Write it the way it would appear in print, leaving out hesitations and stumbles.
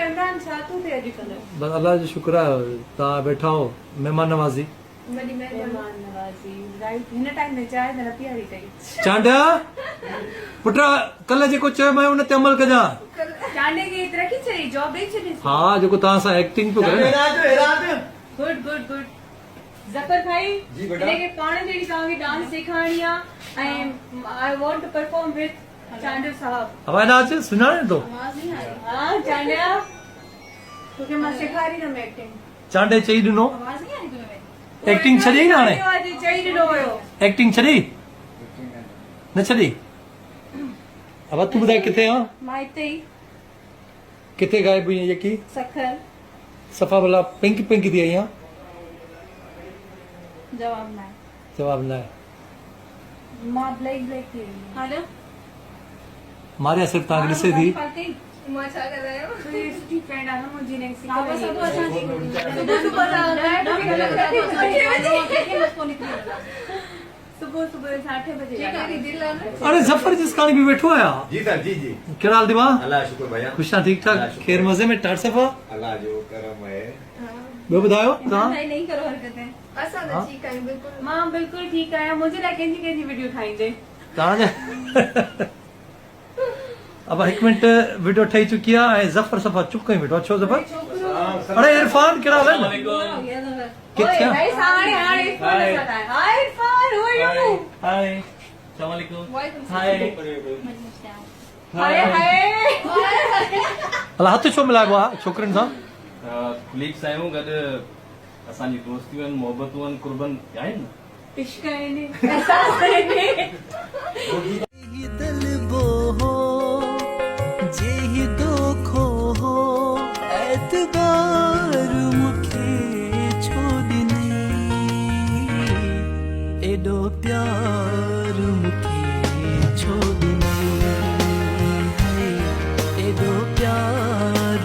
इमरान छातू थे अॼुकल्ह बस अल्लाह जो शुक्र है ता बैठा हो मेहमान नवाजी वॾी महिमान नवाज़ी राइट हिन टाइम में चाय न पीआरी कई चांडिया पुटा कल जेको चयो मैं उन ते अमल कजा चांडे खे तरक़ी चई जॉब ॾेई छॾी हां जेको ता सा एक्टिंग पे करे गुड गुड गुड ज़फर भाई जी बेटा। हिनखे पाण जहिड़ी तव्हांखे डांस सेखारणी आहे ऐं I want to perform with चांडे साहब आवाज आज सुनाने तो आवाज़ नहीं आ रही हां चांडिया तोखे मां सेखारींदमि एक्टिंग चांडे चई ॾिनो आवाज़ नहीं आ रही तुंहिंजे में एक्टिंग छॾी न हाणे चई ॾिनो हुयो एक्टिंग छॾी न छॾी अब तू ॿुधाए किथे आ मां हिते ई किथे गायब हुई ये की सखर सफ़ा भला पिंक पिंक थी आई आहे जवाब न आहे जवाब न आहे मां ब्लैक ब्लैक थी हालो मारे सिर्फ तव्हांखे ॾिसे थी मां छा करे रहियो सुठी फ्रेंड आहे मुंहिंजी नेक्स्ट वापस अब असांजी सुबह सुबह 8 बजे अरे जफर जिस कहानी भी बैठो आया जी सर जी जी कहिड़ा हाल दिमा अल्लाह शुक्र भैया ख़ुशि आहे ठीक ठाक ख़ैर मज़े में टाट सफ़ा अल्लाह जो करम है ॿियो ॿुधायो तव्हां नहीं करो हरकतें असां त ठीक आहियूं बिल्कुल मां बिल्कुलु ठीकु आहियां मुंहिंजे लाइ कंहिंजी वीडियो ठाहींदे तव्हांजा अब हिकु मिंट वीडियो ठही चुकी आहे ऐं ज़फर सफ़ा चुप कई वेठो आहे छो ज़फर अरे इरफान कहिड़ा हाल आहिनि किथे भाई हाणे इरफान सां आहे हाय Irfan who are you hi अस्सलाम वालेकुम हाय हाय हाय अला हथ छो मिलाइबो आहे छोकिरनि सां कुलीग्स आहियूं गॾु असांजी दोस्तियूं आहिनि मोहबतूं आहिनि कुर्बन आहिनि न इश्क आहिनि एहसास आहिनि दिल वो हो जेही दोखो हो एतबार मुखे छोड़ने एडो प्यार मुखे छोड़ने एडो प्यार